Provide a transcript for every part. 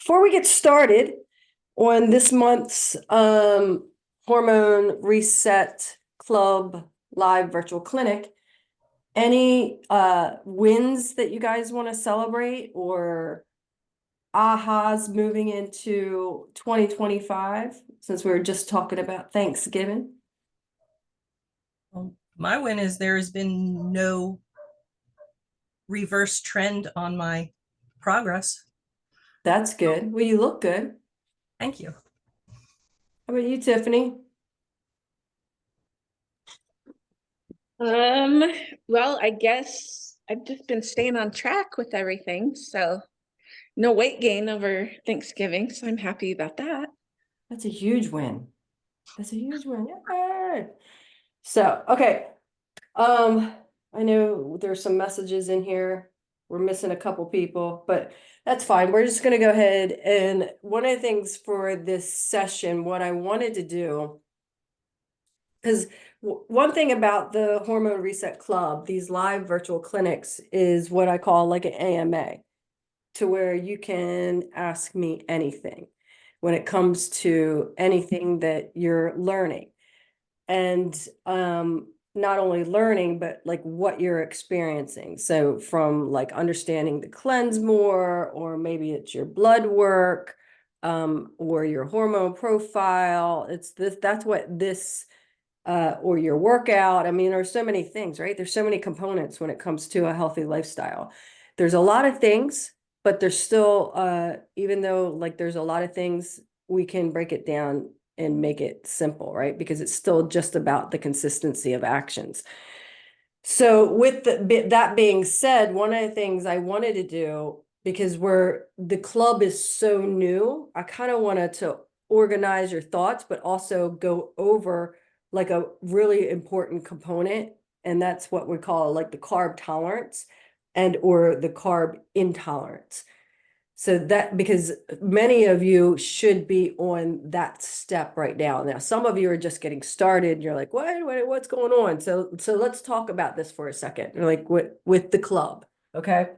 before we get started on this month's Hormone Reset Club live virtual clinic, any wins that you guys want to celebrate or ahas moving into 2025, since we were just talking about Thanksgiving? Well, my win is there has been no reverse trend on my progress. That's good. Well, you look good. Thank you. How about you, Tiffany? Um, well, I guess I've just been staying on track with everything. So no weight gain over Thanksgiving. So I'm happy about that. That's a huge win. That's a huge win. Yay! So, okay. I know there's some messages in here. We're missing a couple people, but that's fine. We're just gonna go ahead, and one of the things for this session, what I wanted to do, because one thing about the Hormone Reset Club, these live virtual clinics, is what I call like an AMA, to where you can ask me anything when it comes to anything that you're learning. And not only learning, but like what you're experiencing. So from like understanding the cleanse more, or maybe it's your blood work, or your hormone profile. It's this, that's what this or your workout. I mean, there's so many things, right? There's so many components when it comes to a healthy lifestyle. There's a lot of things, but there's still, even though like there's a lot of things, we can break it down and make it simple, right? Because it's still just about the consistency of actions. So with that being said, one of the things I wanted to do, because the club is so new, I kind of wanted to organize your thoughts, but also go over like a really important component. And that's what we call like the carb tolerance and or the carb intolerance. So that, because many of you should be on that step right now. Now, some of you are just getting started. And you're like, what's going on? So let's talk about this for a second. Like with the club, okay?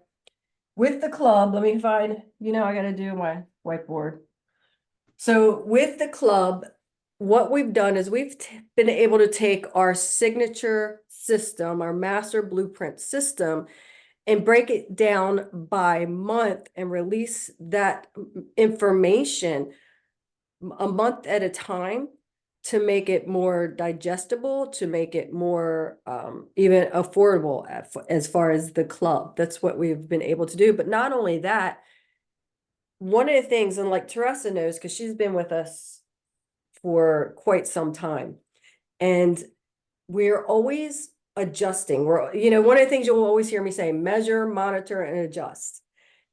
With the club, let me find, I got to do my whiteboard. So with the club, what we've done is we've been able to take our signature system, our master blueprint system, and break it down by month and release that information a month at a time to make it more digestible, to make it more even affordable as far as the club. That's what we've been able to do. But not only that, one of the things, and like Teresa knows, because she's been with us for quite some time, and we're always adjusting. One of the things you'll always hear me say, measure, monitor, and adjust.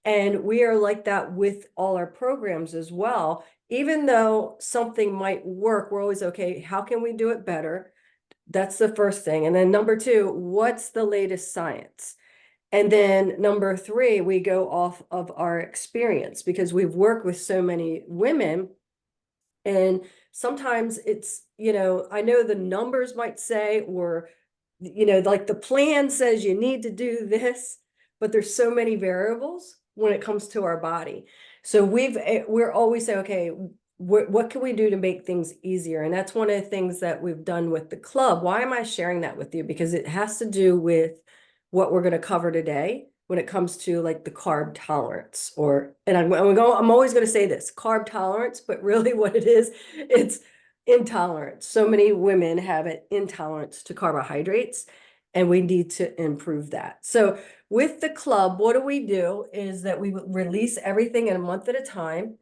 And we are like that with all our programs as well. Even though something might work, we're always, okay, how can we do it better? That's the first thing. And then number two, what's the latest science? And then number three, we go off of our experience, because we've worked with so many women. And sometimes it's, I know the numbers might say, or, like the plan says you need to do this, but there's so many variables when it comes to our body. So we're always saying, okay, what can we do to make things easier? And that's one of the things that we've done with the club. Why am I sharing that with you? Because it has to do with what we're going to cover today when it comes to like the carb tolerance, and I'm always going to say this, carb tolerance, but really what it is, it's intolerance. So many women have an intolerance to carbohydrates, and we need to improve that. So with the club, what we do is that we release everything in a month at a time.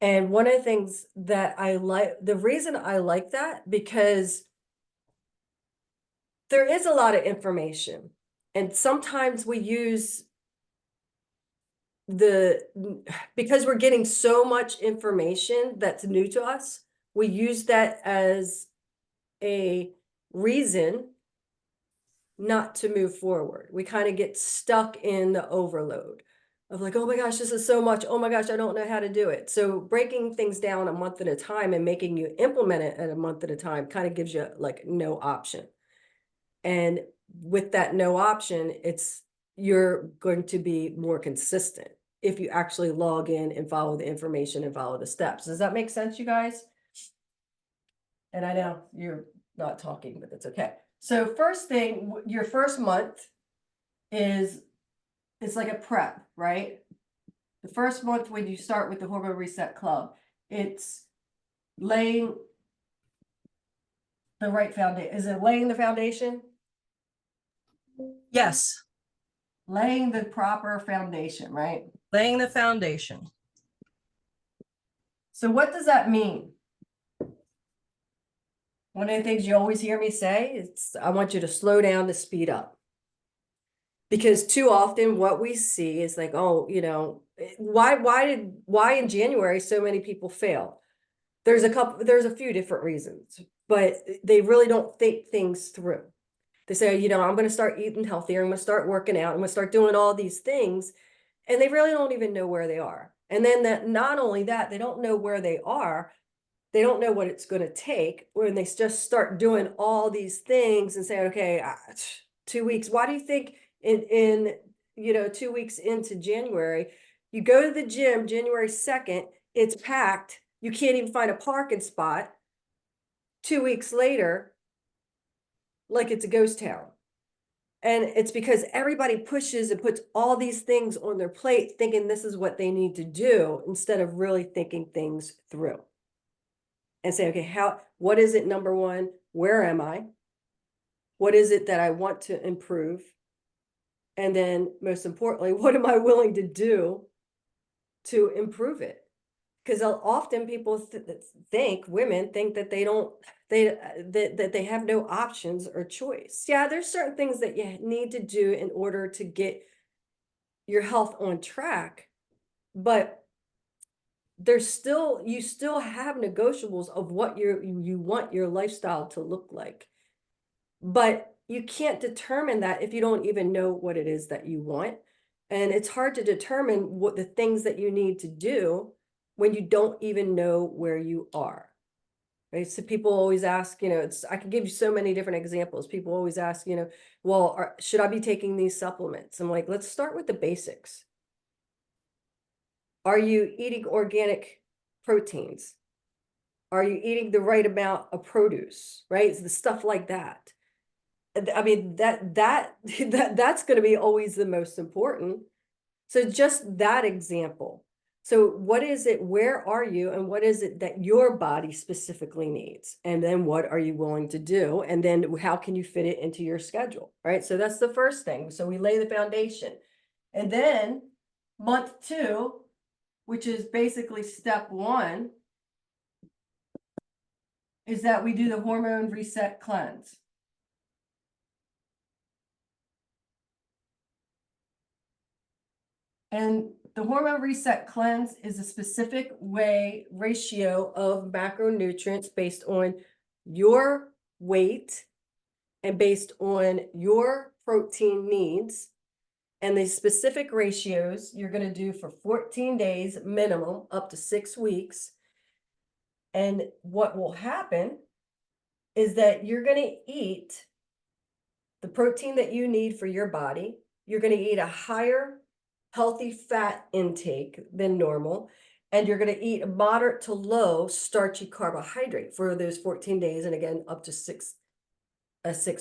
And one of the things that I like, the reason I like that, because there is a lot of information. And sometimes we use because we're getting so much information that's new to us, we use that as a reason not to move forward. We kind of get stuck in the overload of like, oh my gosh, this is so much. Oh my gosh, I don't know how to do it. So breaking things down a month at a time and making you implement it at a month at a time kind of gives you like no option. And with that no option, you're going to be more consistent. if you actually log in and follow the information and follow the steps. Does that make sense, you guys? And I know you're not talking, but that's okay. So first thing, your first month is, it's like a prep, right? The first month when you start with the Hormone Reset Club, it's laying the right foundation. Is it laying the foundation? Yes, Laying the proper foundation, right? laying the foundation. So what does that mean? One of the things you always hear me say is, I want you to slow down to speed up. Because too often what we see is like, oh, you know, why in January so many people fail? There's a few different reasons, but they really don't think things through. They say, you know, I'm going to start eating healthier. I'm going to start working out. I'm going to start doing all these things. And they really don't even know where they are. And then that, not only that, they don't know where they are. They don't know what it's going to take when they just start doing all these things and say, okay, 2 weeks. Why do you think in 2 weeks into January, you go to the gym January 2nd, it's packed. You can't even find a parking spot. 2 weeks later, like it's a ghost town. And it's because everybody pushes and puts all these things on their plate, thinking this is what they need to do, instead of really thinking things through. And say, okay, what is it? Number one, where am I? What is it that I want to improve? And then most importantly, what am I willing to do to improve it? Because often people women think that that they have no options or choice. Yeah, there's certain things that you need to do in order to get your health on track, but you still have negotiables of what you want your lifestyle to look like. But you can't determine that if you don't even know what it is that you want. And it's hard to determine what the things that you need to do when you don't even know where you are. Right. So people always ask, I can give you so many different examples. People always ask, well, should I be taking these supplements? I'm like, let's start with the basics. Are you eating organic proteins? Are you eating the right amount of produce? Right. It's the stuff like that. I mean, that's going to be always the most important. So just that example. So what is it? Where are you? And what is it that your body specifically needs? And then what are you willing to do? And then how can you fit it into your schedule? Right. So that's the first thing. So we lay the foundation. And then month 2, which is basically step 1, is that we do the hormone reset cleanse. And the hormone reset cleanse is a specific ratio of macronutrients based on your weight and based on your protein needs. And the specific ratios you're going to do for 14 days minimum, up to 6 weeks. And what will happen is that you're going to eat the protein that you need for your body. You're going to eat a higher healthy fat intake than normal, and you're going to eat a moderate to low starchy carbohydrate for those 14 days, and again up to 6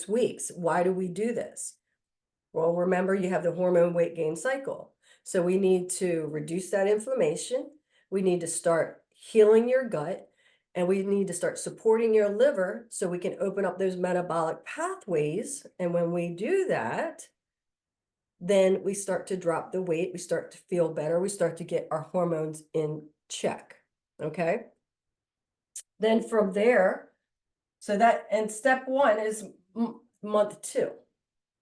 weeks. Why do we do this? Well, remember, you have the hormone weight gain cycle, so we need to reduce that inflammation. We need to start healing your gut, and we need to start supporting your liver so we can open up those metabolic pathways. And when we do that, then we start to drop the weight, we start to feel better, we start to get our hormones in check, okay? Then from there, and step 1 is month 2,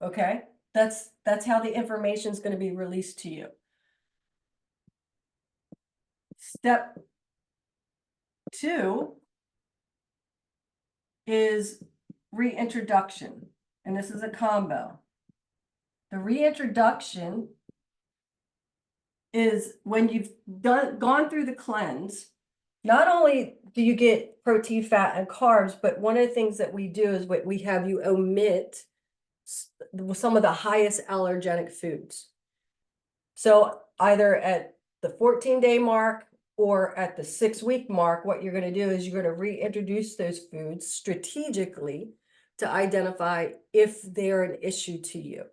okay? That's how the information is going to be released to you. Step 2 is reintroduction, and this is a combo. The reintroduction is when you've gone through the cleanse. Not only do you get protein, fat, and carbs, but one of the things that we do is we have you omit some of the highest allergenic foods. So either at the 14-day mark or at the 6-week mark, what you're going to do is you're going to reintroduce those foods strategically to identify if they're an issue to you.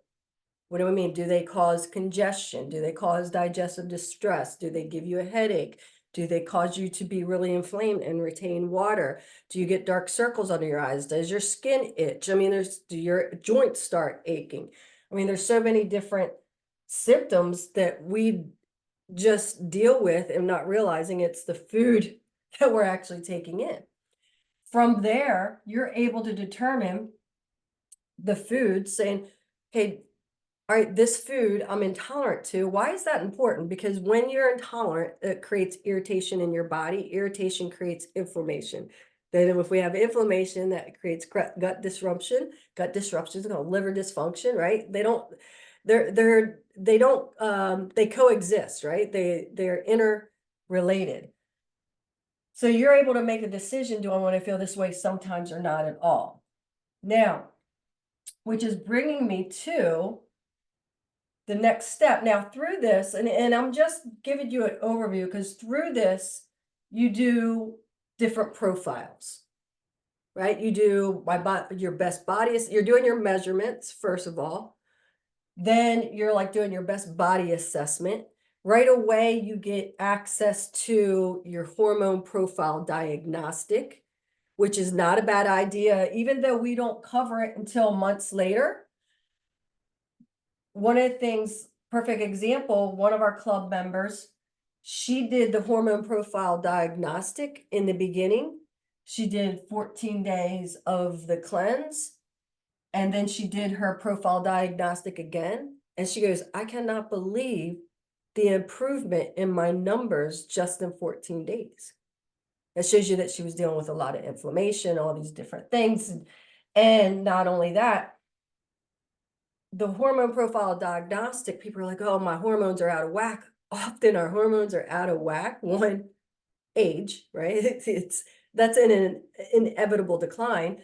What do I mean? Do they cause congestion? Do they cause digestive distress? Do they give you a headache? Do they cause you to be really inflamed and retain water? Do you get dark circles under your eyes? Does your skin itch? I mean, do your joints start aching? I mean, there's so many different symptoms that we just deal with and not realizing it's the food that we're actually taking in. From there, you're able to determine the food, saying, hey, all right, this food I'm intolerant to. Why is that important? Because when you're intolerant, it creates irritation in your body. Irritation creates inflammation. Then if we have inflammation, that creates gut disruption. Gut disruption is called liver dysfunction, right? They coexist, right? They're interrelated. So you're able to make a decision, do I want to feel this way sometimes or not at all? Now, which is bringing me to the next step. Now through this, and I'm just giving you an overview because through this, you do different profiles, right? You do your best body, you're doing your measurements, first of all. Then you're like doing your best body assessment. Right away, you get access to your hormone profile diagnostic, which is not a bad idea, even though we don't cover it until months later. One of the things, perfect example, one of our club members, she did the hormone profile diagnostic in the beginning. She did 14 days of the cleanse, and then she did her profile diagnostic again. And she goes, I cannot believe the improvement in my numbers just in 14 days. That shows you that she was dealing with a lot of inflammation, all these different things. And not only that, the hormone profile diagnostic, people are like, oh, my hormones are out of whack. Often our hormones are out of whack. One, age, right? That's an inevitable decline.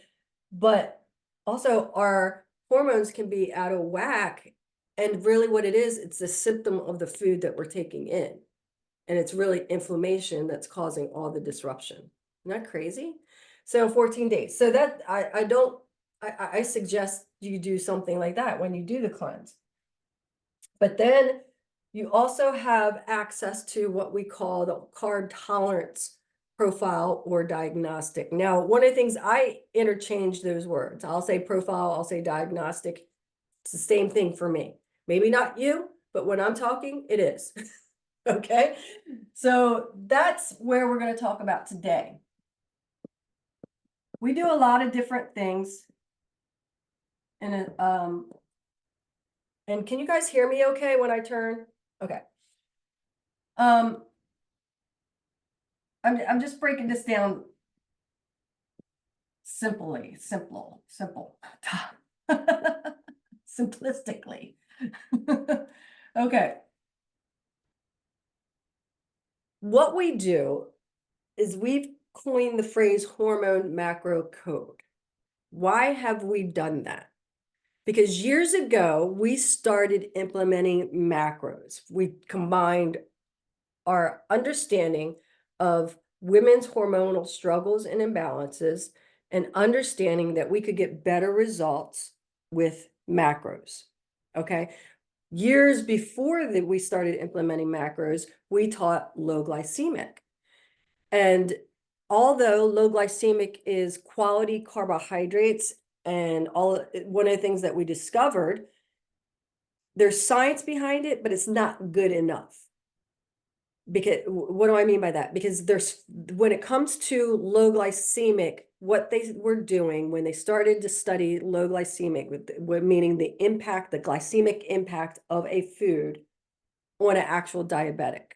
But also our hormones can be out of whack. And really what it is, it's a symptom of the food that we're taking in. And it's really inflammation that's causing all the disruption. Isn't that crazy? So 14 days. So that I suggest you do something like that when you do the cleanse. But then you also have access to what we call the carb tolerance profile or diagnostic. Now, one of the things I interchange those words. I'll say profile, I'll say diagnostic. It's the same thing for me. Maybe not you, but when I'm talking, it is. Okay, so that's where we're going to talk about today. We do a lot of different things. And can you guys hear me okay when I turn? Okay. I'm just breaking this down simple, simplistically. Okay. What we do is we've coined the phrase hormone macro code. Why have we done that? Because years ago, we started implementing macros. We combined our understanding of women's hormonal struggles and imbalances and understanding that we could get better results with macros. Okay. Years before that we started implementing macros, we taught low glycemic. And although low glycemic is quality carbohydrates and one of the things that we discovered, there's science behind it, but it's not good enough. Because what do I mean by that? Because when it comes to low glycemic, what they were doing when they started to study low glycemic, meaning the glycemic impact of a food on an actual diabetic.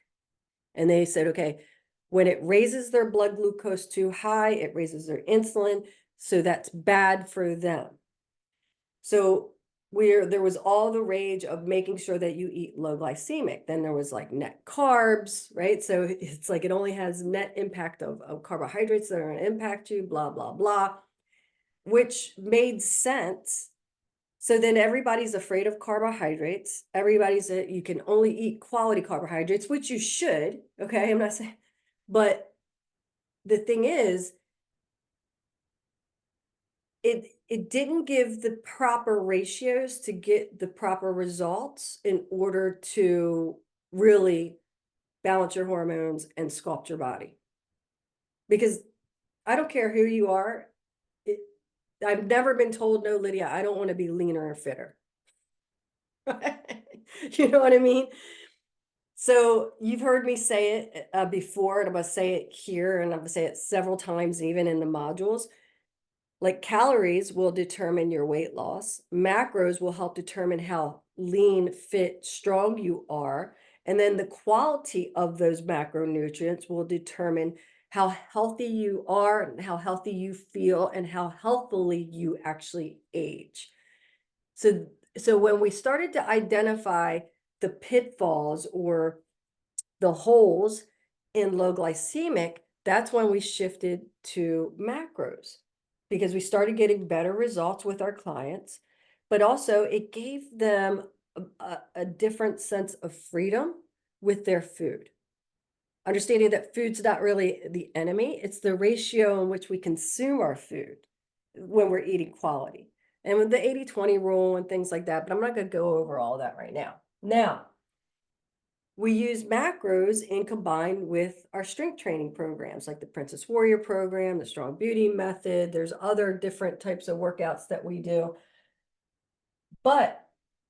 And they said, okay, when it raises their blood glucose too high, it raises their insulin. So that's bad for them. So there was all the rage of making sure that you eat low glycemic. Then there was like net carbs, right? So it's like it only has net impact of carbohydrates that are going to impact you, blah, blah, blah, which made sense So then everybody's afraid of carbohydrates. You can only eat quality carbohydrates, which you should. Okay. I'm not saying, but the thing is, it didn't give the proper ratios to get the proper results in order to really balance your hormones and sculpt your body. Because I don't care who you are. I've never been told, no, Lydia, I don't want to be leaner and fitter. You know what I mean? So you've heard me say it before, and I'm going to say it here, and I'm going to say it several times, even in the modules. Like calories will determine your weight loss. Macros will help determine how lean, fit, strong you are. And then the quality of those macronutrients will determine how healthy you are and how healthy you feel and how healthily you actually age. So when we started to identify the pitfalls or the holes in low glycemic, that's when we shifted to macros, because we started getting better results with our clients, but also it gave them a different sense of freedom with their food. Understanding that food's not really the enemy, it's the ratio in which we consume our food when we're eating quality. And with the 80-20 rule and things like that, but I'm not going to go over all that right now. Now, we use macros in combined with our strength training programs, like the Princess Warrior program, the Strong Beauty method. There's other different types of workouts that we do. But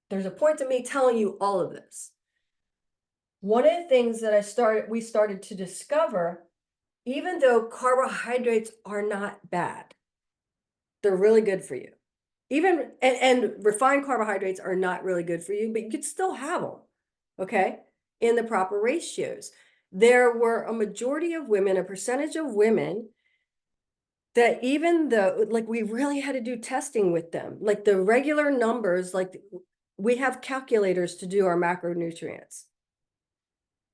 there's a point to me telling you all of this. One of the things that we started to discover, even though carbohydrates are not bad, they're really good for you. Even, and refined carbohydrates are not really good for you, but you could still have them, okay, in the proper ratios. There were a majority of women, a percentage of women, that even though, like, we really had to do testing with them, like the regular numbers, like we have calculators to do our macronutrients,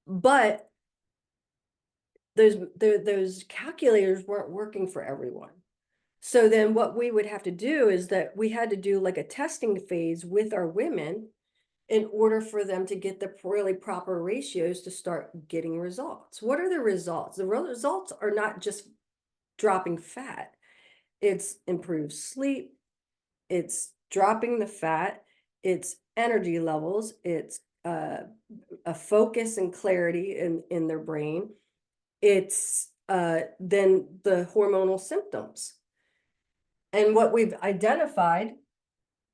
but those calculators weren't working for everyone. So then what we would have to do is that we had to do like a testing phase with our women in order for them to get the really proper ratios to start getting results. What are the results? The results are not just dropping fat. It's improved sleep. It's dropping the fat. It's energy levels. It's a focus and clarity in their brain. It's then the hormonal symptoms. And what we've identified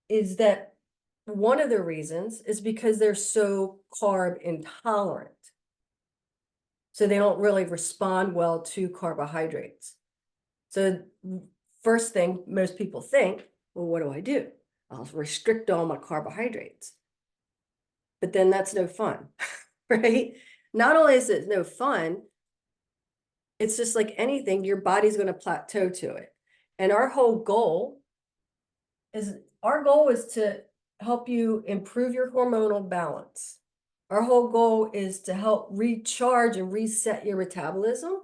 is that one of the reasons is because they're so carb intolerant. So they don't really respond well to carbohydrates. So first thing most people think, well, what do? I'll restrict all my carbohydrates. But then that's no fun, right? Not only is it no fun, it's just like anything, your body's going to plateau to it. And our goal is to help you improve your hormonal balance. Our whole goal is to help recharge and reset your metabolism.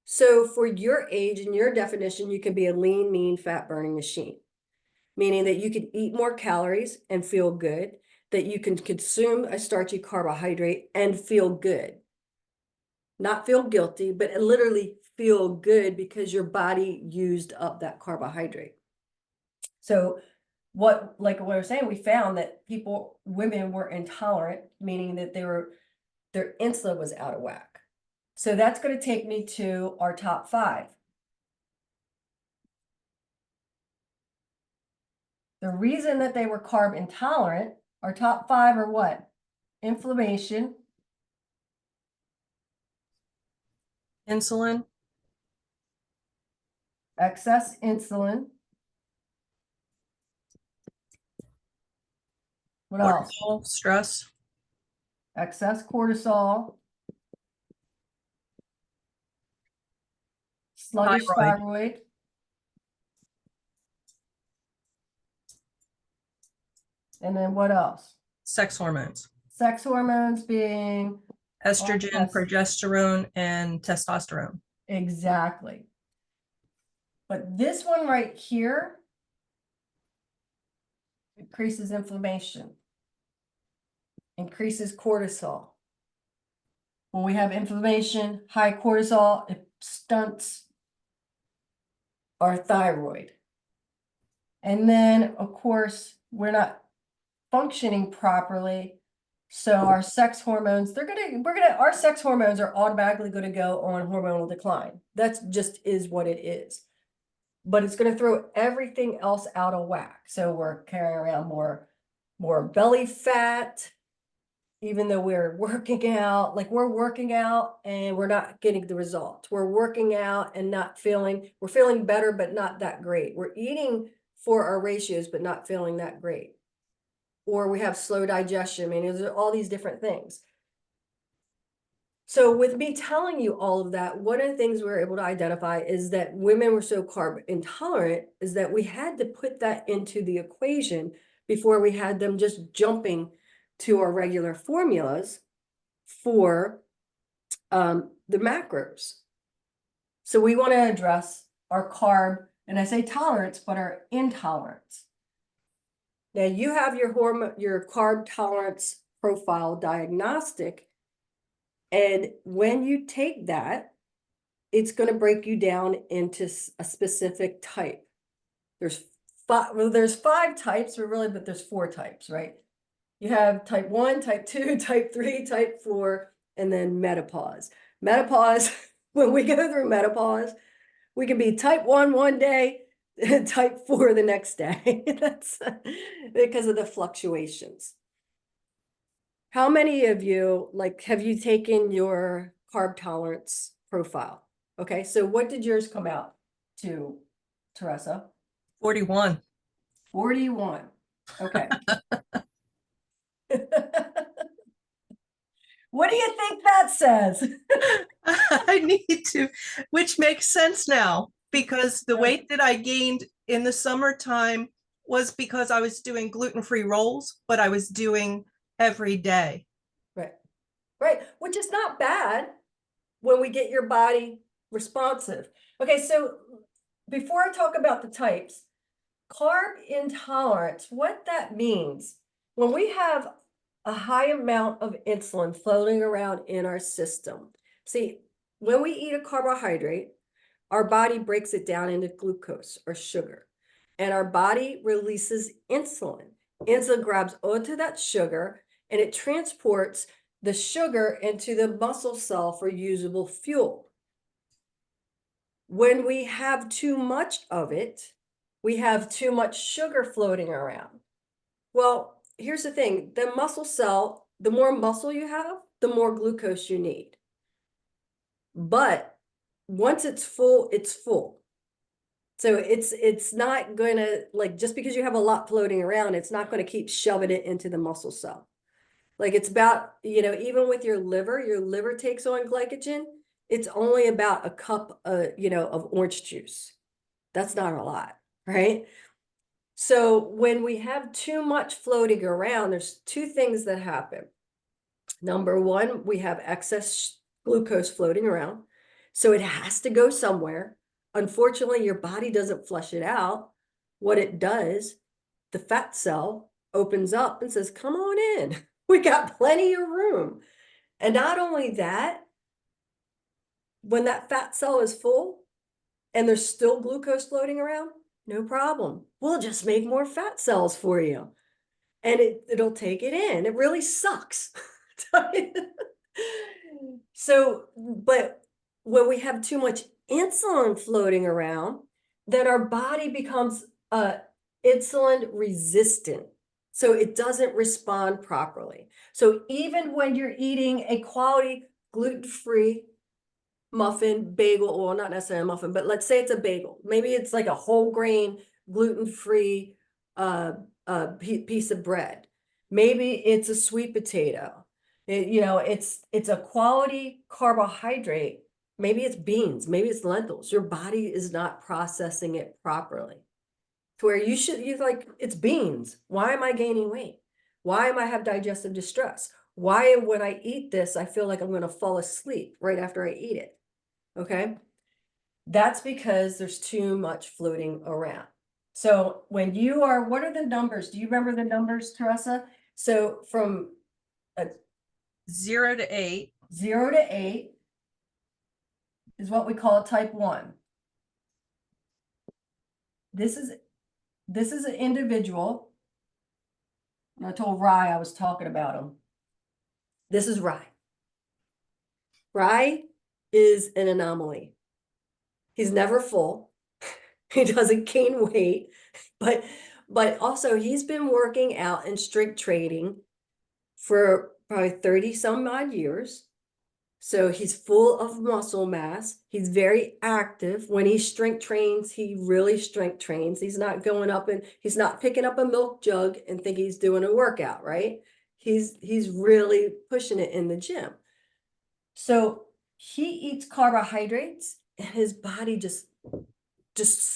So for your age and your definition, you can be a lean, mean, fat burning machine, meaning that you can eat more calories and feel good, that you can consume a starchy carbohydrate and feel good. Not feel guilty, but literally feel good because your body used up that carbohydrate. So like what I was saying, we found that women were intolerant, meaning that their insulin was out of whack. So that's going to take me to our top 5. The reason that they were carb intolerant, our top 5 are what? Inflammation, Insulin, excess insulin. What else? cortisol, stress, Excess cortisol, sluggish thyroid, and then what else? sex hormones, Sex hormones being estrogen, yes. progesterone, and testosterone. Exactly. But this one right here increases inflammation, increases cortisol. When we have inflammation, high cortisol, it stunts our thyroid. And then, of course, we're not functioning properly. So our sex hormones, our sex hormones are automatically going to go on hormonal decline. That's just is what it is. But it's going to throw everything else out of whack. So we're carrying around more belly fat, even though we're working out, like we're working out and we're not getting the results. We're working out and we're feeling better, but not that great. We're eating for our ratios, but not feeling that great. Or we have slow digestion. I mean, there's all these different things. So with me telling you all of that, one of the things we were able to identify is that women were so carb intolerant is that we had to put that into the equation before we had them just jumping to our regular formulas for the macros. So we want to address our carb, and I say tolerance, but our intolerance. Now you have your carb tolerance profile diagnostic. And when you take that, it's going to break you down into a specific type. There's five types, but there's 4 types, right? You have type 1, type 2, type 3, type 4, and then menopause. Menopause, when we go through menopause, we can be type 1 one day, and type 4 the next day. That's because of the fluctuations. How many of you, have you taken your carb tolerance profile? Okay, so what did yours come out to, Teresa? 41. 41. Okay. What do you think that says? I need to, which makes sense now, because the weight that I gained in the summertime was because I was doing gluten-free rolls, but I was doing every day. Right, which is not bad when we get your body responsive. Okay, so before I talk about the types, carb intolerance, what that means, when we have a high amount of insulin floating around in our system. See, when we eat a carbohydrate, our body breaks it down into glucose or sugar, and our body releases insulin. Insulin grabs onto that sugar and it transports the sugar into the muscle cell for usable fuel. When we have too much of it, we have too much sugar floating around. Well, here's the thing, the muscle cell, the more muscle you have, the more glucose you need. But once it's full, it's full. So it's not going to, just because you have a lot floating around, it's not going to keep shoving it into the muscle cell. It's about, even with your liver takes on glycogen, it's only about a cup, of orange juice. That's not a lot, right? So when we have too much floating around, there's 2 things that happen. Number 1, we have excess glucose floating around. So it has to go somewhere. Unfortunately, your body doesn't flush it out. What it does, the fat cell opens up and says, come on in. We got plenty of room. And not only that, when that fat cell is full and there's still glucose floating around, no problem. We'll just make more fat cells for you. And it'll take it in. It really sucks. So, but when we have too much insulin floating around, then our body becomes insulin resistant. So it doesn't respond properly. So even when you're eating a quality gluten-free muffin, bagel, well, not necessarily a muffin, but let's say it's a bagel. Maybe it's like a whole grain, gluten-free piece of bread. Maybe it's a sweet potato. It's a quality carbohydrate. Maybe it's beans, maybe it's lentils. Your body is not processing it properly. To where you're like, it's beans. Why am I gaining weight? Why am I have digestive distress? Why, when I eat this, I feel like I'm going to fall asleep right after I eat it? Okay. That's because there's too much floating around. So when you are, what are the numbers? Do you remember the numbers, Teresa? So from 0 to 8. 0 to 8 is what we call type 1. This is an individual. And I told Rye I was talking about him. This is Rye. Rye is an anomaly. He's never full. He doesn't gain weight, but also he's been working out and strength training for probably 30 some odd years. So he's full of muscle mass. He's very active. When he strength trains, he really strength trains. He's not going up and he's not picking up a milk jug and think he's doing a workout, right? He's really pushing it in the gym. So he eats carbohydrates and his body just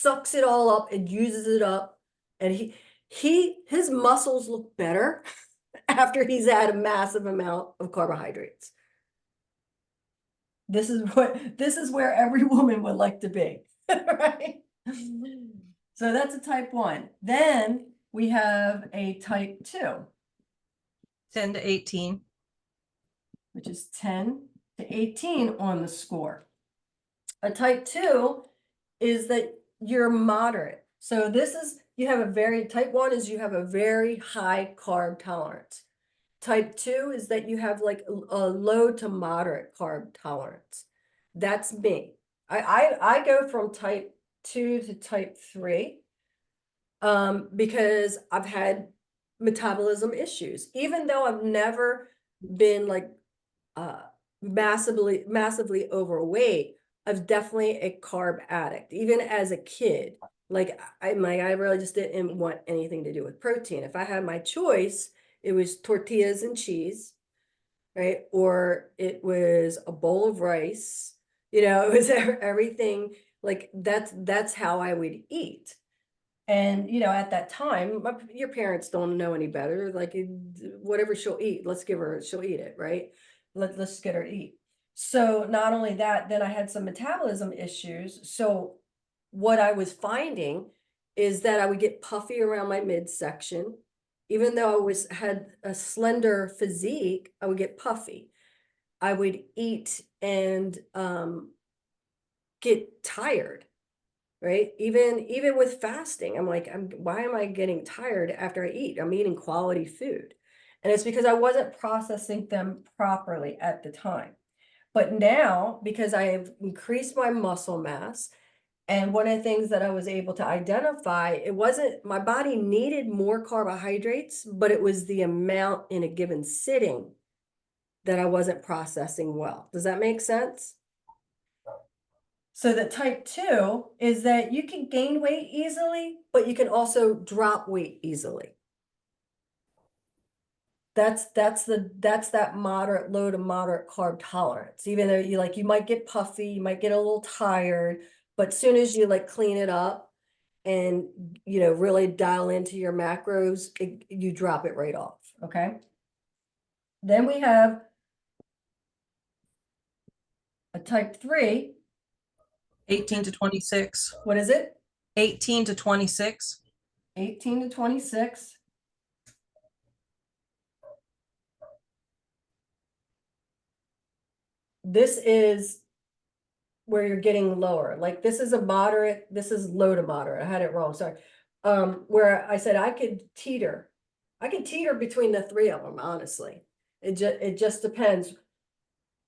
sucks it all up and uses it up. And his muscles look better after he's had a massive amount of carbohydrates. This is where every woman would like to be, right? So that's a type 1. Then we have a type 2, 10 to 18. which is 10 to 18 on the score. A type 2 is that you're moderate. So this is, type 1 is you have a very high carb tolerance. Type 2 is that you have like a low to moderate carb tolerance. That's me. I go from type 2 to type 3 because I've had metabolism issues. Even though I've never been like massively overweight, I was definitely a carb addict. Even as a kid, like I really just didn't want anything to do with protein. If I had my choice, it was tortillas and cheese, right? Or it was a bowl of rice. It was everything. Like that's how I would eat. And at that time, your parents don't know any better. Like whatever she'll eat, she'll eat it, right? Let's get her to eat. So not only that, then I had some metabolism issues. So what I was finding is that I would get puffy around my midsection. Even though I had a slender physique, I would get puffy. I would eat and get tired, right? Even with fasting, I'm like, why am I getting tired after I eat? I'm eating quality food. And it's because I wasn't processing them properly at the time. But now, because I have increased my muscle mass, and one of the things that I was able to identify, it wasn't, my body needed more carbohydrates, but it was the amount in a given sitting that I wasn't processing well. Does that make sense? So the type 2 is that you can gain weight easily, but you can also drop weight easily. That's that moderate, low to moderate carb tolerance. Even though you might get puffy, you might get a little tired, but as soon as you clean it up and really dial into your macros, you drop it right off. Okay. Then we have a type 3. 18 to 26. What is it? 18 to 26. 18 to 26. This is where you're getting lower. Like this is a moderate, this is low to moderate. I had it wrong, sorry. Where I said I could teeter between the 3 of them, honestly. It just depends.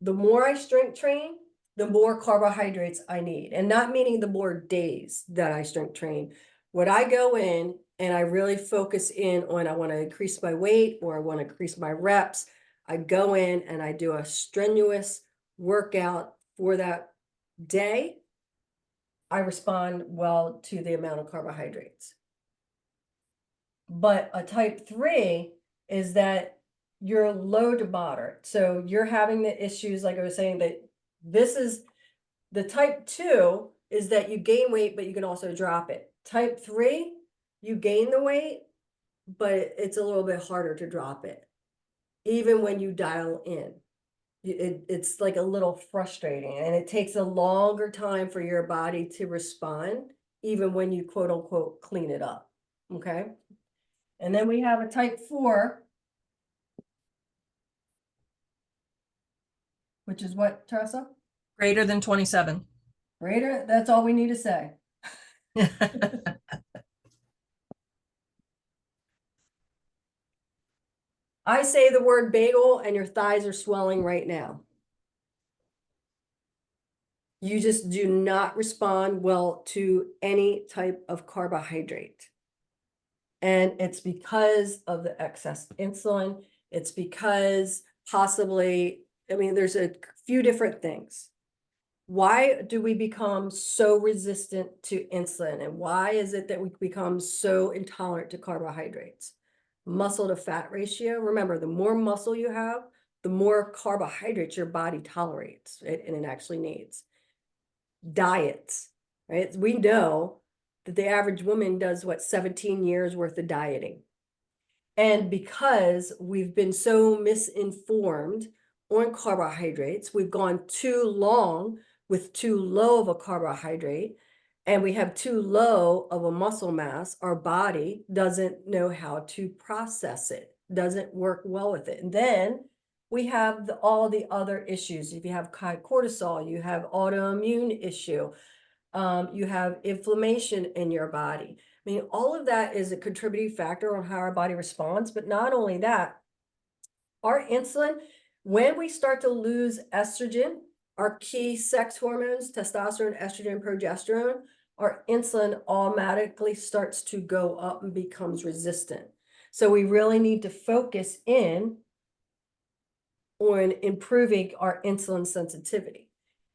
The more I strength train, the more carbohydrates I need. And not meaning the more days that I strength train. When I go in and I really focus in on, I want to increase my weight or I want to increase my reps, I go in and I do a strenuous workout for that day, I respond well to the amount of carbohydrates. But a type 3 is that you're low to moderate. So you're having the issues, like I was saying, that this is the type 2 is that you gain weight, but you can also drop it. Type 3, you gain the weight, but it's a little bit harder to drop it, even when you dial in. It's like a little frustrating, and it takes a longer time for your body to respond even when you quote unquote clean it up, okay? And then we have a type 4, which is what, Teresa? Greater than 27. Greater, that's all we need to say. I say the word bagel and your thighs are swelling right now. You just do not respond well to any type of carbohydrate. And it's because of the excess insulin. It's because possibly, I mean, there's a few different things. Why do we become so resistant to insulin? And why is it that we become so intolerant to carbohydrates? Muscle to fat ratio. Remember, the more muscle you have, the more carbohydrates your body tolerates, right? And it actually needs. Diets, right? We know that the average woman does what, 17 years worth of dieting. And because we've been so misinformed on carbohydrates, we've gone too long with too low of a carbohydrate, and we have too low of a muscle mass, our body doesn't know how to process it, doesn't work well with it. And then we have all the other issues. If you have high cortisol, you have autoimmune issue, you have inflammation in your body. I mean, all of that is a contributing factor on how our body responds. But not only that, our insulin, when we start to lose estrogen, our key sex hormones, testosterone, estrogen, progesterone, our insulin automatically starts to go up and becomes resistant. So we really need to focus in on improving our insulin sensitivity.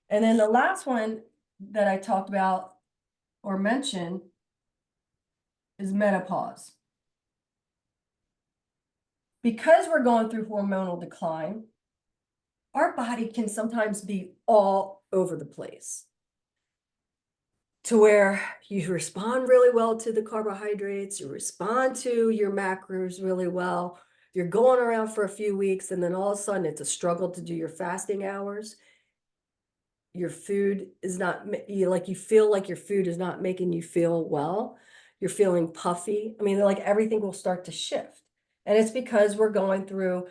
And then the last one that I talked about or mentioned is menopause. Because we're going through hormonal decline, our body can sometimes be all over the place to where you respond really well to the carbohydrates, you respond to your macros really well, you're going around for a few weeks, and then all of a sudden it's a struggle to do your fasting hours. Your food is not, you feel like your food is not making you feel well. You're feeling puffy. I mean, like everything will start to shift. And it's because we're going through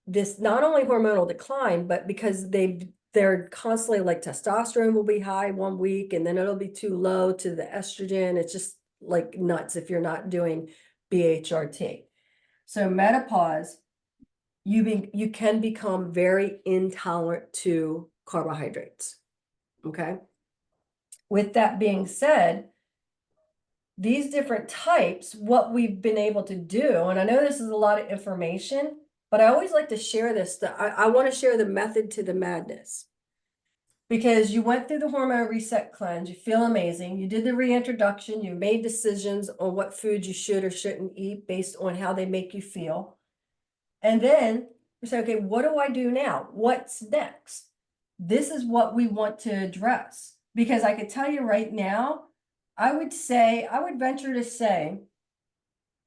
this not only hormonal decline, but because they're constantly, like, testosterone will be high one week and then it'll be too low to the estrogen. It's just like nuts if you're not doing BHRT. So menopause, you can become very intolerant to carbohydrates. Okay. With that being said, these different types, what we've been able to do, and I know this is a lot of information, but I always like to share this, that I want to share the method to the madness. Because you went through the hormone reset cleanse, you feel amazing, you did the reintroduction, you made decisions on what foods you should or shouldn't eat based on how they make you feel. And then you say, okay, what do I do now? What's next? This is what we want to address. Because I could tell you right now, I would venture to say,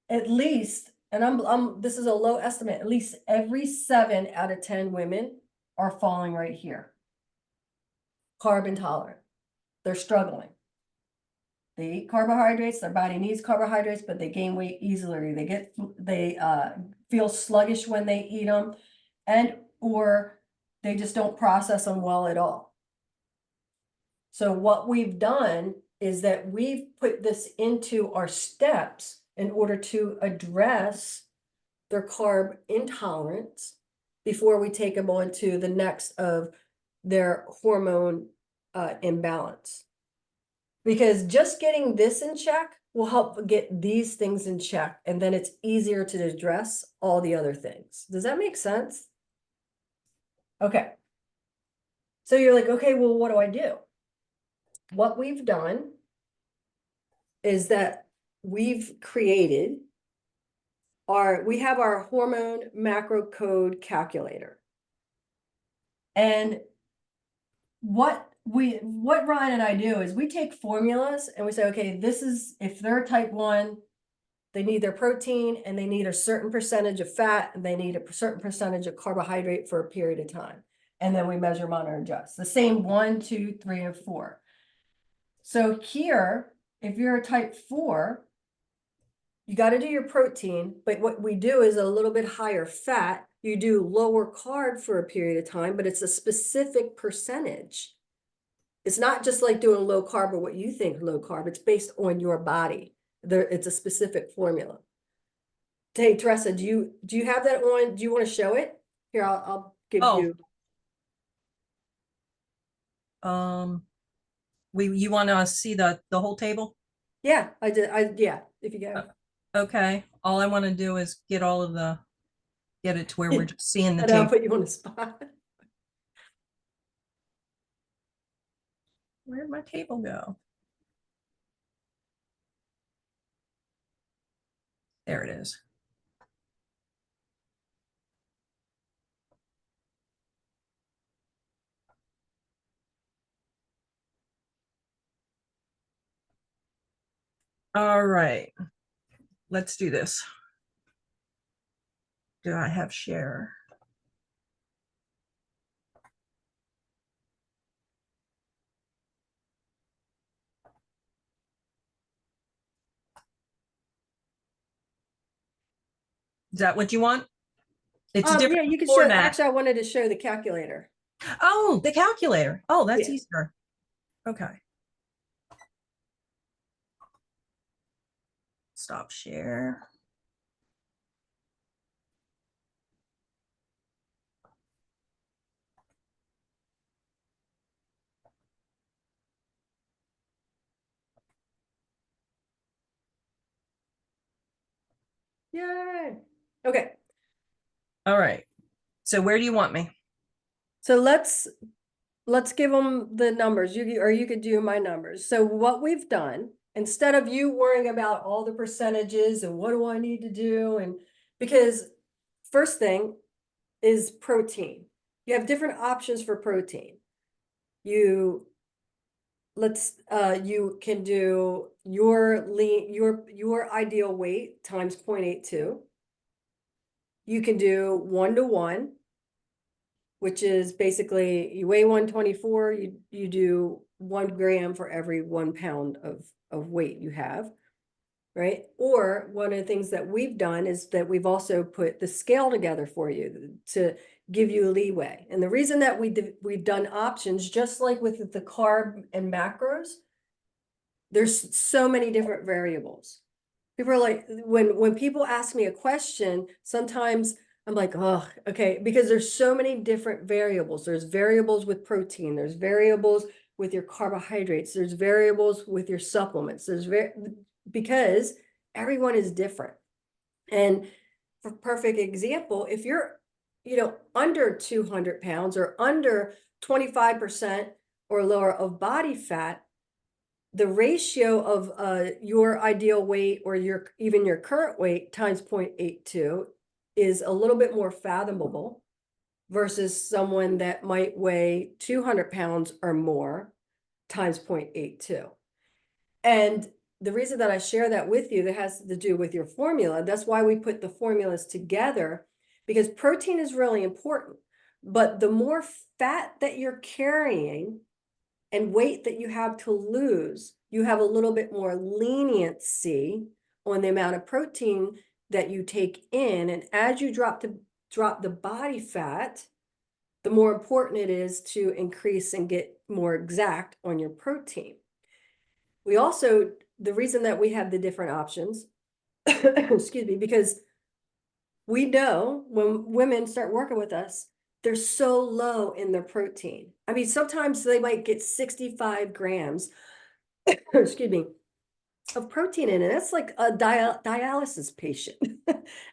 at least, and this is a low estimate, at least every 7 out of 10 women are falling right here. Carb intolerant. They're struggling. They eat carbohydrates, their body needs carbohydrates, but they gain weight easily. They feel sluggish when they eat them, or they just don't process them well at all. So what we've done is that we've put this into our steps in order to address their carb intolerance before we take them on to the next of their hormone imbalance. Because just getting this in check will help get these things in check, and then it's easier to address all the other things. Does that make sense? Okay. So you're like, okay, well, what do I do? What we've done is that we've created we have our Hormone Macro Code calculator. And what Ryan and I do is we take formulas and we say, okay, this is, if they're type 1, they need their protein and they need a certain percentage of fat and they need a certain percentage of carbohydrate for a period of time. And then we measure, monitor, adjust. The same 1, 2, 3, and 4. So here if you're a type 4, you got to do your protein, but what we do is a little bit higher fat. You do lower carb for a period of time, but it's a specific percentage. It's not just like doing low carb or what you think low carb. It's based on your body. It's a specific formula. Hey, Teresa, do you have that on? Do you want to show it? Here, I'll give you. You want to see the whole table? Yeah, I did. Yeah, if you go. Okay. All I want to do is get it to where we're just seeing the And I'll table. put you on the spot. Where'd my table go? There it is. All right. Let's do this. Do I have share? Is that what you want? It's a Yeah, different you can show. format. Actually, I wanted to show the calculator. Oh, the calculator. Oh, that's Yeah. easier. Okay. Stop share. Yay. Okay. All right. So where do you want me? So let's give them the numbers. You could do my numbers. So what we've done, instead of you worrying about all the percentages and what do I need to do, and because first thing is protein. You have different options for protein. You can do your ideal weight times 0.82. You can do 1-to-1, which is basically you weigh 124, you do 1 gram for every 1 pound of weight you have, right? Or one of the things that we've done is that we've also put the scale together for you to give you leeway. And the reason that we've done options, just like with the carb and macros, there's so many different variables. People are like, when people ask me a question, sometimes I'm like, oh, okay, because there's so many different variables. There's variables with protein, there's variables with your carbohydrates, there's variables with your supplements, because everyone is different. And for perfect example, if you're, under 200 pounds or under 25% or lower of body fat, the ratio of your ideal weight or even your current weight times 0.82 is a little bit more fathomable versus someone that might weigh 200 pounds or more times 0.82. And the reason that I share that with you, that has to do with your formula. That's why we put the formulas together, because protein is really important. But the more fat that you're carrying and weight that you have to lose, you have a little bit more leniency on the amount of protein that you take in. And as you drop the body fat, the more important it is to increase and get more exact on your protein. We also, the reason that we have the different options, excuse me, because we know when women start working with us, they're so low in their protein. I mean, sometimes they might get 65 grams, excuse me, of protein in it. That's like a dialysis patient.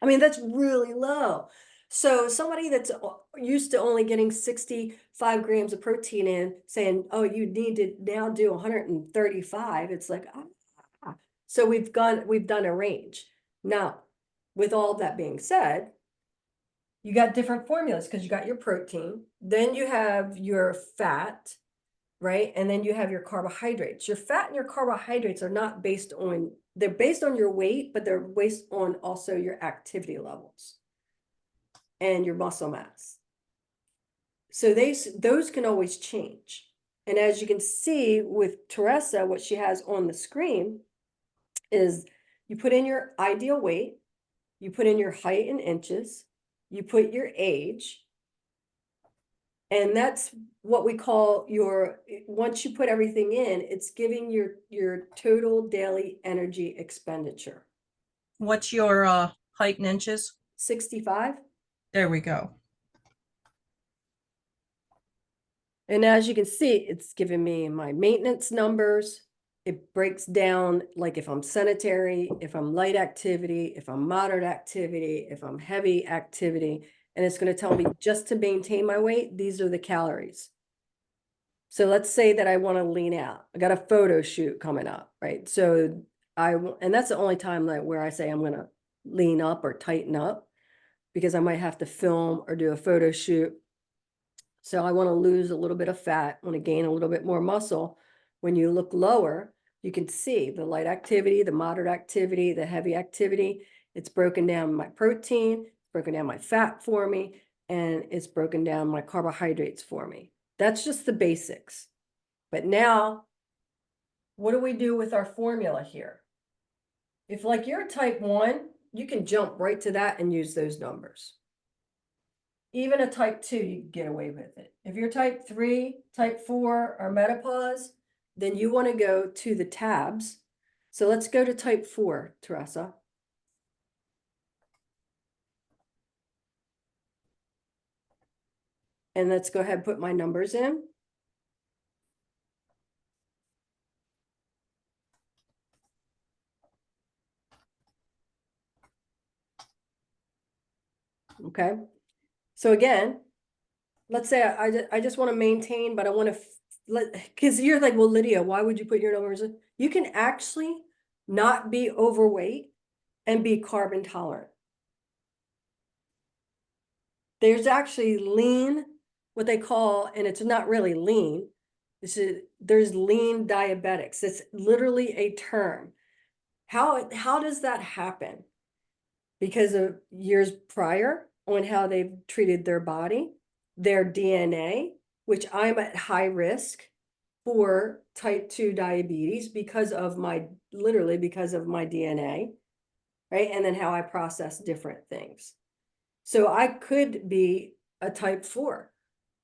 I mean, that's really low. So somebody that's used to only getting 65 grams of protein in, saying, oh, you need to now do 135. It's like, ah. So we've done a range. Now, with all that being said, you got different formulas because you got your protein, then you have your fat, right? And then you have your carbohydrates. Your fat and your carbohydrates are not they're based on your weight, but they're based on also your activity levels and your muscle mass. So those can always change. And as you can see with Teresa, what she has on the screen is you put in your ideal weight, you put in your height in inches, you put your age, and that's what we call your, once you put everything in, it's giving your total daily energy expenditure. What's your height in inches? 65. There we go. And as you can see, it's giving me my maintenance numbers. It breaks down like if I'm sedentary, if I'm light activity, if I'm moderate activity, if I'm heavy activity, and it's going to tell me just to maintain my weight, these are the calories. So let's say that I want to lean out. I got a photo shoot coming up, right? So and that's the only time that where I say I'm going to lean up or tighten up, because I might have to film or do a photo shoot. So I want to lose a little bit of fat, want to gain a little bit more muscle. When you look lower, you can see the light activity, the moderate activity, the heavy activity. It's broken down my protein, broken down my fat for me, and it's broken down my carbohydrates for me. That's just the basics. But now, what do we do with our formula here? If like you're type 1, you can jump right to that and use those numbers. Even a type 2, you can get away with it. If you're type 3, type 4, or menopause, then you want to go to the tabs. So let's go to type 4, Teresa. And let's go ahead and put my numbers in. Okay. So again, let's say I just want to maintain, but I want to, because you're like, well, Lydia, why would you put your numbers in? You can actually not be overweight and be carb intolerant. There's actually lean, what they call, and it's not really lean. There's lean diabetics. It's literally a term. How does that happen? Because of years prior on how they've treated their body, their DNA, which I'm at high risk for type 2 diabetes because of literally because of my DNA, right? And then how I process different things. So I could be a type 4.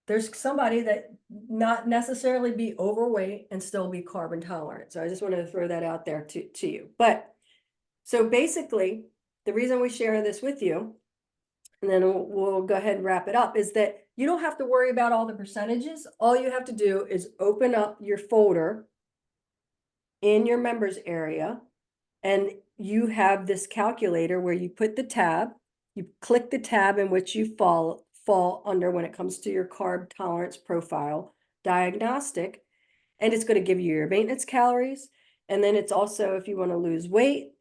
There's somebody that not necessarily be overweight and still be carb intolerant. So I just wanted to throw that out there to you. But so basically, the reason we share this with you, and then we'll go ahead and wrap it up, is that you don't have to worry about all the percentages. All you have to do is open up your folder in your members area, and you have this calculator where you put the tab, you click the tab in which you fall under when it comes to your carb tolerance profile, diagnostic, and it's going to give you your maintenance calories. And then it's also, if you want to lose weight,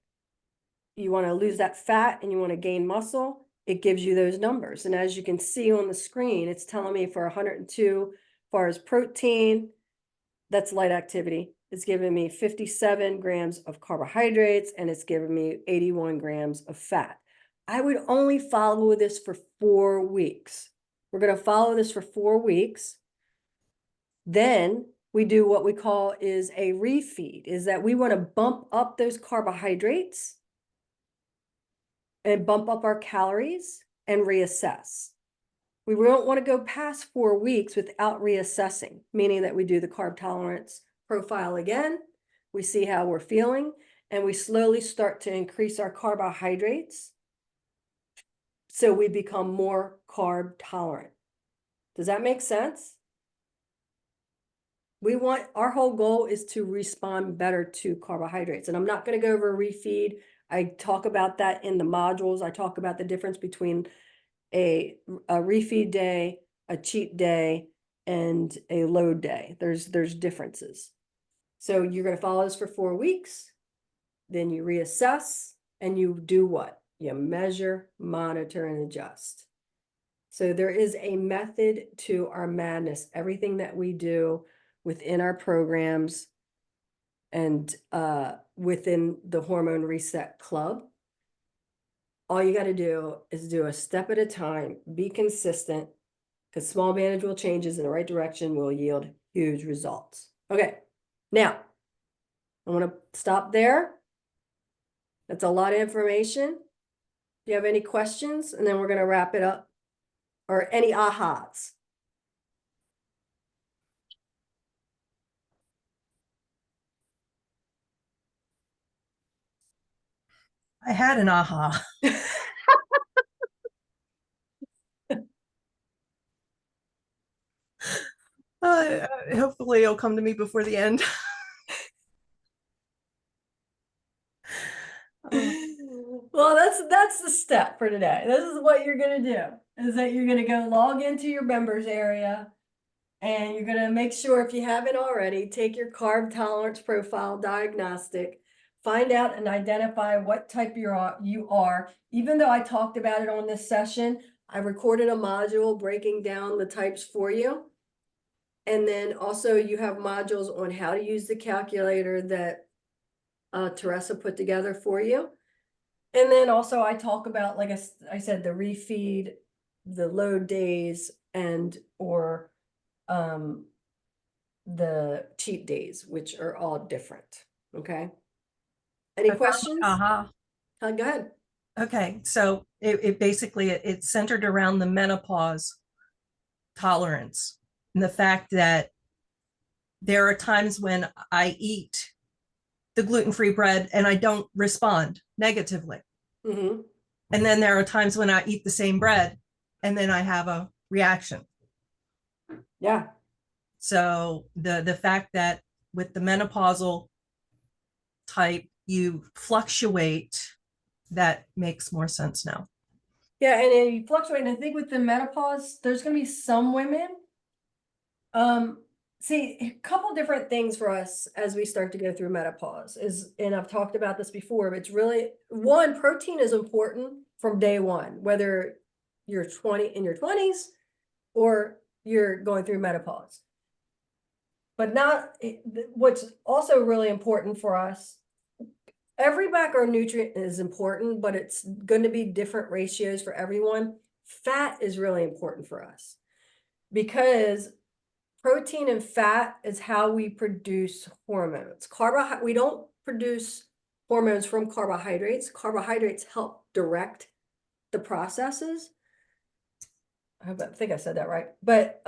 you want to lose that fat and you want to gain muscle, it gives you those numbers. And as you can see on the screen, it's telling me for 102 as far as protein, that's light activity. It's giving me 57 grams of carbohydrates and it's giving me 81 grams of fat. I would only follow this for 4 weeks. We're going to follow this for 4 weeks. Then we do what we call is a refeed, is that we want to bump up those carbohydrates and bump up our calories and reassess. We don't want to go past 4 weeks without reassessing, meaning that we do the carb tolerance profile again, we see how we're feeling, and we slowly start to increase our carbohydrates so we become more carb tolerant. Does that make sense? Our whole goal is to respond better to carbohydrates. And I'm not going to go over a refeed. I talk about that in the modules. I talk about the difference between a refeed day, a cheat day, and a load day. There's differences. So you're going to follow this for 4 weeks. Then you reassess and you do what? You measure, monitor, and adjust. So there is a method to our madness. Everything that we do within our programs and within the Hormone Reset Club, all you got to do is do a step at a time, be consistent, because small manageable changes in the right direction will yield huge results. Okay, now I want to stop there. That's a lot of information. Do you have any questions? And then we're going to wrap it up. Or any ahas? I had an aha. Hopefully it'll come to me before the end. Well, that's the step for today. This is what you're gonna do, is that you're gonna go log into your members area and you're gonna make sure, if you haven't already, take your carb tolerance profile diagnostic, find out and identify what type you are. Even though I talked about it on this session, I recorded a module breaking down the types for you. And then also you have modules on how to use the calculator that Teresa put together for you. And then also I talk about, like I said, the refeed, the load days, and or the cheat days, which are all different. Okay. Any questions? Aha. Go ahead. Okay, so it basically it's centered around the menopause tolerance and the fact that there are times when I eat the gluten-free bread and I don't respond negatively. Mm-hmm. And then there are times when I eat the same bread and then I have a reaction. Yeah. So the fact that with the menopausal type, you fluctuate, that makes more sense now. Yeah, and then you fluctuate. And I think with the menopause, there's gonna be some women. See, a couple different things for us as we start to go through menopause is, and I've talked about this before, but it's really, one, protein is important from day one, whether you're in your 20s or you're going through menopause. But what's also really important for us, every macronutrient is important, but it's going to be different ratios for everyone. Fat is really important for us because protein and fat is how we produce hormones. We don't produce hormones from carbohydrates. Carbohydrates help direct the processes. I think I said that right. But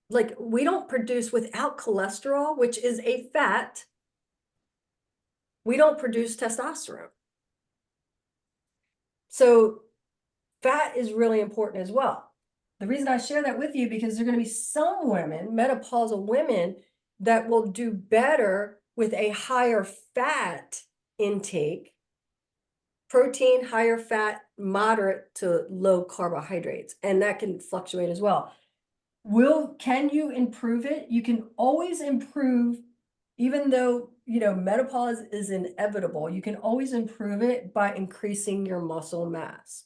like we don't produce, without cholesterol, which is a fat, we don't produce testosterone. So fat is really important as well. The reason I share that with you, because there are going to be some women, menopausal women, that will do better with a higher fat intake, protein, higher fat, moderate to low carbohydrates, and that can fluctuate as well. Can you improve it? You can always improve, even though, menopause is inevitable. You can always improve it by increasing your muscle mass.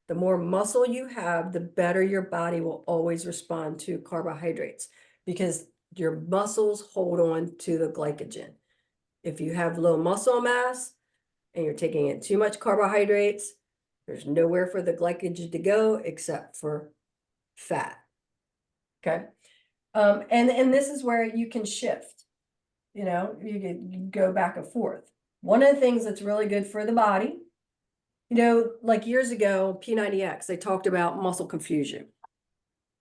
The more muscle you have, the better your body will always respond to carbohydrates, because your muscles hold on to the glycogen. If you have low muscle mass and you're taking in too much carbohydrates, there's nowhere for the glycogen to go except for fat. Okay. And this is where you can shift, you can go back and forth. One of the things that's really good for the body, like years ago, P90X, they talked about muscle confusion,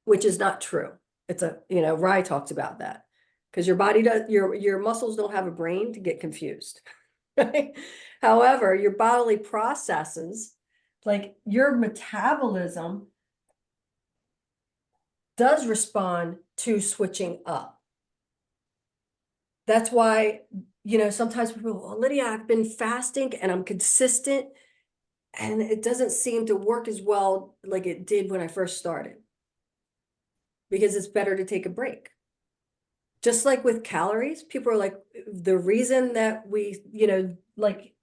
which is not true. It's Rye talks about that, because your muscles don't have a brain to get confused. Right? However, your bodily processes, like your metabolism, does respond to switching up. That's why, sometimes people, well, Lydia, I've been fasting and I'm consistent, and it doesn't seem to work as well like it did when I first started, because it's better to take a break. Just like with calories, people are like, the reason that we, like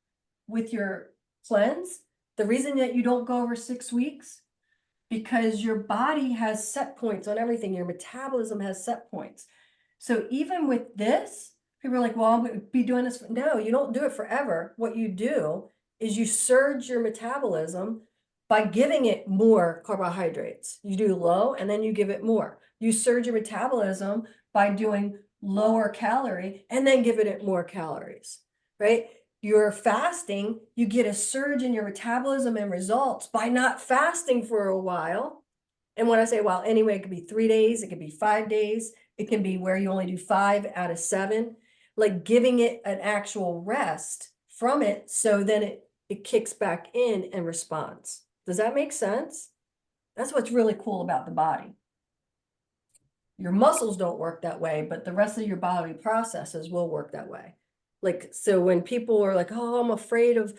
with your cleanse, the reason that you don't go over 6 weeks, because your body has set points on everything. Your metabolism has set points. So even with this, people are like, well, I'm going to be doing this. No, you don't do it forever. What you do is you surge your metabolism by giving it more carbohydrates. You do low and then you give it more. You surge your metabolism by doing lower calorie and then giving it more calories, right? You're fasting, you get a surge in your metabolism and results by not fasting for a while. And when I say, well, anyway, it could be 3 days, it could be 5 days, it can be where you only do 5 out of 7, like giving it an actual rest from it. So then it kicks back in and responds. Does that make sense? That's what's really cool about the body. Your muscles don't work that way, but the rest of your body processes will work that way. Like, so when people are like, oh, I'm afraid of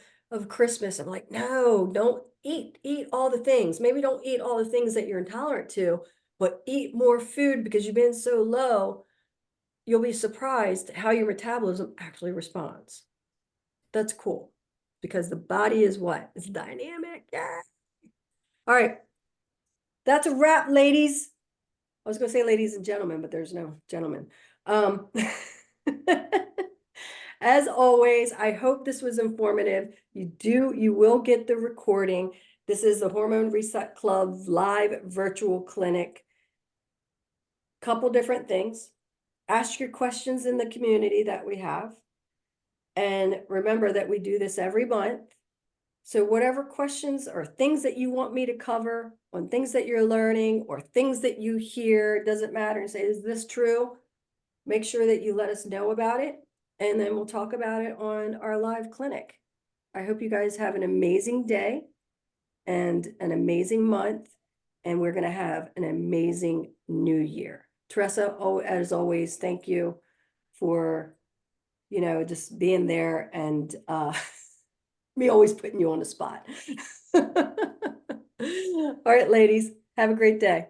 Christmas, I'm like, no, don't eat all the things. Maybe don't eat all the things that you're intolerant to, but eat more food because you've been so low. You'll be surprised how your metabolism actually responds. That's cool because the body is what? It's dynamic. Yeah. All right. That's a wrap, ladies. I was going to say ladies and gentlemen, but there's no gentlemen. As always, I hope this was informative. You will get the recording. This is the Hormone Reset Club live virtual clinic. Couple different things. Ask your questions in the community that we have. And remember that we do this every month. So whatever questions or things that you want me to cover on things that you're learning or things that you hear, doesn't matter, and say, is this true? Make sure that you let us know about it. And then we'll talk about it on our live clinic. I hope you guys have an amazing day and an amazing month. And we're going to have an amazing new year. Teresa, as always, thank you for, just being there and me always putting you on the spot. All right, ladies, have a great day.